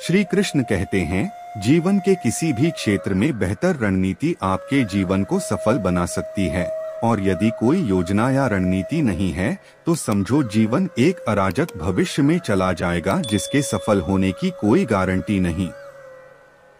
श्री कृष्ण कहते हैं, जीवन के किसी भी क्षेत्र में बेहतर रणनीति आपके जीवन को सफल बना सकती है, और यदि कोई योजना या रणनीति नहीं है तो समझो जीवन एक अराजक भविष्य में चला जाएगा जिसके सफल होने की कोई गारंटी नहीं।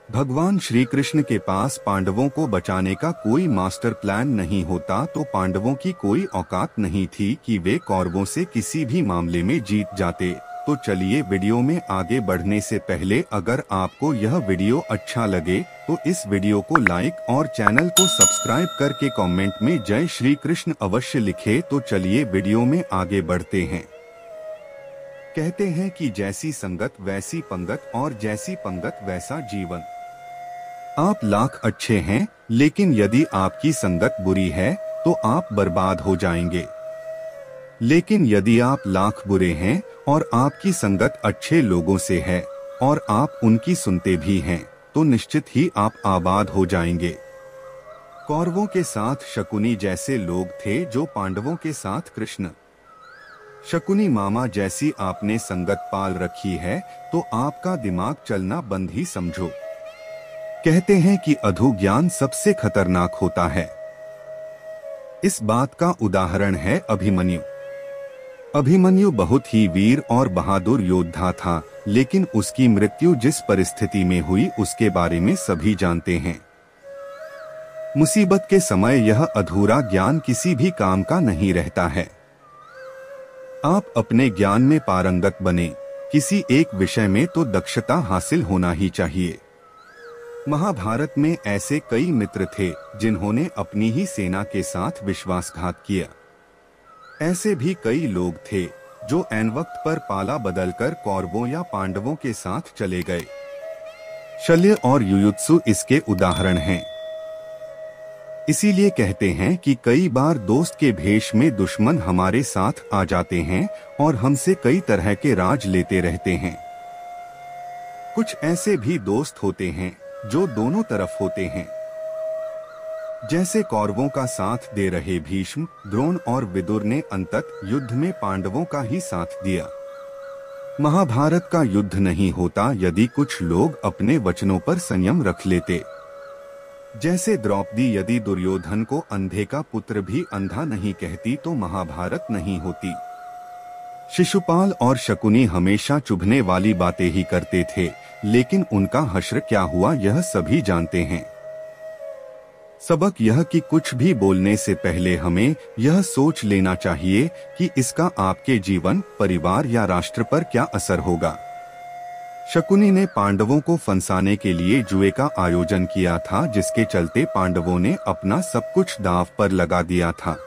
भगवान श्री कृष्ण के पास पांडवों को बचाने का कोई मास्टर प्लान नहीं होता तो पांडवों की कोई औकात नहीं थी कि वे कौरवों से किसी भी मामले में जीत जाते। तो चलिए वीडियो में आगे बढ़ने से पहले अगर आपको यह वीडियो अच्छा लगे तो इस वीडियो को लाइक और चैनल को सब्सक्राइब करके कमेंट में जय श्री कृष्ण अवश्य लिखे। तो चलिए वीडियो में आगे बढ़ते हैं। कहते हैं कि जैसी संगत वैसी पंगत और जैसी पंगत वैसा जीवन। आप लाख अच्छे हैं लेकिन यदि आपकी संगत बुरी है तो आप बर्बाद हो जाएंगे, लेकिन यदि आप लाख बुरे हैं और आपकी संगत अच्छे लोगों से है और आप उनकी सुनते भी हैं तो निश्चित ही आप आबाद हो जाएंगे। कौरवों के साथ शकुनी जैसे लोग थे जो पांडवों के साथ कृष्ण। शकुनी मामा जैसी आपने संगत पाल रखी है तो आपका दिमाग चलना बंद ही समझो। कहते हैं कि अधू ज्ञान सबसे खतरनाक होता है। इस बात का उदाहरण है अभिमन्यु। अभिमन्यु बहुत ही वीर और बहादुर योद्धा था, लेकिन उसकी मृत्यु जिस परिस्थिति में हुई उसके बारे में सभी जानते हैं। मुसीबत के समय यह अधूरा ज्ञान किसी भी काम का नहीं रहता है। आप अपने ज्ञान में पारंगत बने, किसी एक विषय में तो दक्षता हासिल होना ही चाहिए। महाभारत में ऐसे कई मित्र थे जिन्होंने अपनी ही सेना के साथ विश्वासघात किया। ऐसे भी कई लोग थे जो ऐन वक्त पर पाला बदलकर कौरवों या पांडवों के साथ चले गए। शल्य और युयुत्सु इसके उदाहरण हैं। इसीलिए कहते हैं कि कई बार दोस्त के भेष में दुश्मन हमारे साथ आ जाते हैं और हमसे कई तरह के राज लेते रहते हैं। कुछ ऐसे भी दोस्त होते हैं जो दोनों तरफ होते हैं, जैसे कौरवों का साथ दे रहे भीष्म, द्रोण और विदुर ने अंतत युद्ध में पांडवों का ही साथ दिया। महाभारत का युद्ध नहीं होता यदि कुछ लोग अपने वचनों पर संयम रख लेते। जैसे द्रौपदी यदि दुर्योधन को अंधे का पुत्र भी अंधा नहीं कहती तो महाभारत नहीं होती। शिशुपाल और शकुनी हमेशा चुभने वाली बातें ही करते थे, लेकिन उनका हश्र क्या हुआ यह सभी जानते हैं। सबक यह कि कुछ भी बोलने से पहले हमें यह सोच लेना चाहिए कि इसका आपके जीवन, परिवार या राष्ट्र पर क्या असर होगा। शकुनी ने पांडवों को फंसाने के लिए जुए का आयोजन किया था, जिसके चलते पांडवों ने अपना सब कुछ दांव पर लगा दिया था।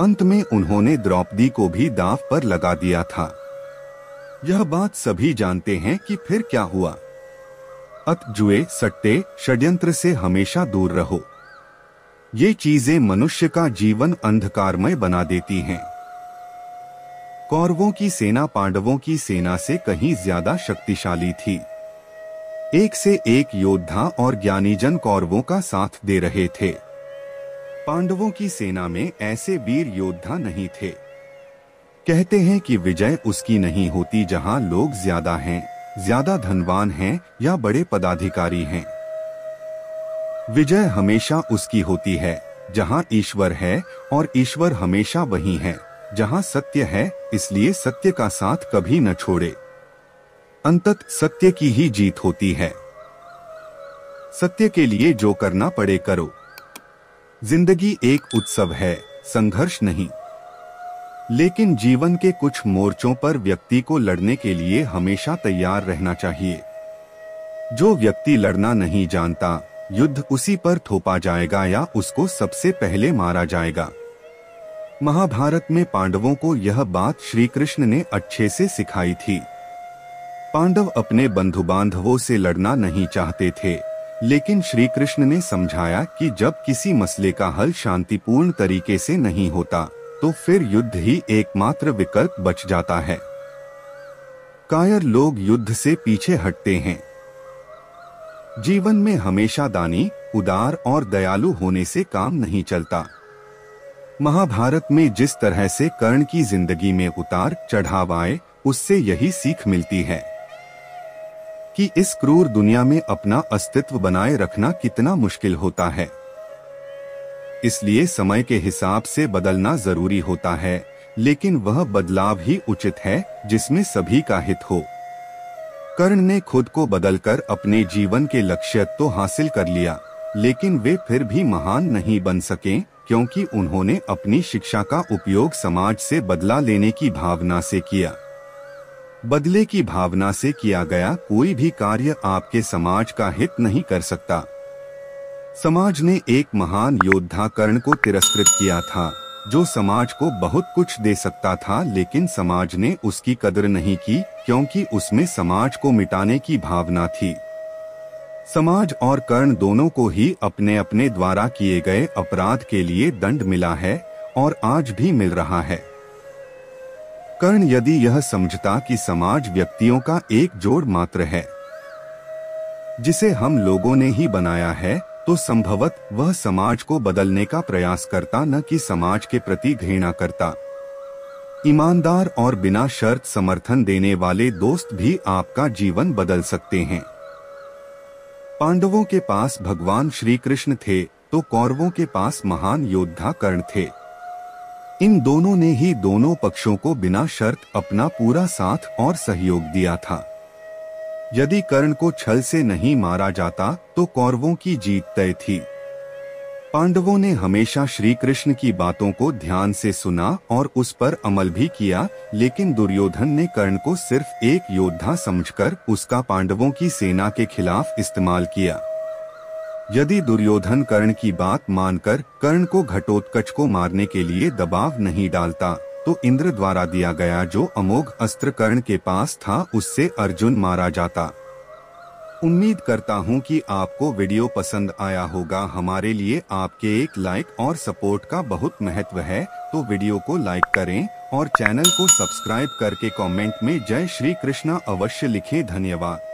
अंत में उन्होंने द्रौपदी को भी दांव पर लगा दिया था। यह बात सभी जानते हैं कि फिर क्या हुआ। जुए, सट्टे, षड्यंत्र से हमेशा दूर रहो। ये चीजें मनुष्य का जीवन अंधकारमय बना देती हैं। कौरवों की सेना पांडवों की सेना से कहीं ज्यादा शक्तिशाली थी। एक से एक योद्धा और ज्ञानीजन कौरवों का साथ दे रहे थे। पांडवों की सेना में ऐसे वीर योद्धा नहीं थे। कहते हैं कि विजय उसकी नहीं होती जहां लोग ज्यादा हैं, ज्यादा धनवान हैं या बड़े पदाधिकारी हैं। विजय हमेशा उसकी होती है जहां ईश्वर है, और ईश्वर हमेशा वही है जहां सत्य है, इसलिए सत्य का साथ कभी न छोड़े। अंतत सत्य की ही जीत होती है। सत्य के लिए जो करना पड़े करो। जिंदगी एक उत्सव है, संघर्ष नहीं। लेकिन जीवन के कुछ मोर्चों पर व्यक्ति को लड़ने के लिए हमेशा तैयार रहना चाहिए। जो व्यक्ति लड़ना नहीं जानता, युद्ध उसी पर थोपा जाएगा या उसको सबसे पहले मारा जाएगा। महाभारत में पांडवों को यह बात श्री कृष्ण ने अच्छे से सिखाई थी। पांडव अपने बंधु बांधवों से लड़ना नहीं चाहते थे, लेकिन श्री कृष्ण ने समझाया कि जब किसी मसले का हल शांतिपूर्ण तरीके से नहीं होता तो फिर युद्ध ही एकमात्र विकल्प बच जाता है। कायर लोग युद्ध से पीछे हटते हैं। जीवन में हमेशा दानी, उदार और दयालु होने से काम नहीं चलता। महाभारत में जिस तरह से कर्ण की जिंदगी में उतार चढ़ाव आए, उससे यही सीख मिलती है। कि इस क्रूर दुनिया में अपना अस्तित्व बनाए रखना कितना मुश्किल होता है। इसलिए समय के हिसाब से बदलना जरूरी होता है, लेकिन वह बदलाव ही उचित है जिसमें सभी का हित हो। कर्ण ने खुद को बदलकर अपने जीवन के लक्ष्य तो हासिल कर लिया, लेकिन वे फिर भी महान नहीं बन सके, क्योंकि उन्होंने अपनी शिक्षा का उपयोग समाज से बदला लेने की भावना से किया। बदले की भावना से किया गया कोई भी कार्य आपके समाज का हित नहीं कर सकता। समाज ने एक महान योद्धा कर्ण को तिरस्कृत किया था, जो समाज को बहुत कुछ दे सकता था, लेकिन समाज ने उसकी कदर नहीं की, क्योंकि उसमें समाज को मिटाने की भावना थी। समाज और कर्ण दोनों को ही अपने अपने द्वारा किए गए अपराध के लिए दंड मिला है और आज भी मिल रहा है। कर्ण यदि यह समझता कि समाज व्यक्तियों का एक जोड़ मात्र है जिसे हम लोगों ने ही बनाया है, तो संभवत वह समाज को बदलने का प्रयास करता, न कि समाज के प्रति घृणा करता। ईमानदार और बिना शर्त समर्थन देने वाले दोस्त भी आपका जीवन बदल सकते हैं। पांडवों के पास भगवान श्री कृष्ण थे, तो कौरवों के पास महान योद्धा कर्ण थे। इन दोनों ने ही दोनों पक्षों को बिना शर्त अपना पूरा साथ और सहयोग दिया था। यदि कर्ण को छल से नहीं मारा जाता तो कौरवों की जीत तय थी। पांडवों ने हमेशा श्री कृष्ण की बातों को ध्यान से सुना और उस पर अमल भी किया, लेकिन दुर्योधन ने कर्ण को सिर्फ एक योद्धा समझकर उसका पांडवों की सेना के खिलाफ इस्तेमाल किया। यदि दुर्योधन कर्ण की बात मानकर कर्ण को घटोत्कच को मारने के लिए दबाव नहीं डालता, तो इंद्र द्वारा दिया गया जो अमोघ अस्त्र कर्ण के पास था उससे अर्जुन मारा जाता। उम्मीद करता हूं कि आपको वीडियो पसंद आया होगा। हमारे लिए आपके एक लाइक और सपोर्ट का बहुत महत्व है, तो वीडियो को लाइक करें और चैनल को सब्सक्राइब करके कमेंट में जय श्री कृष्णा अवश्य लिखें। धन्यवाद।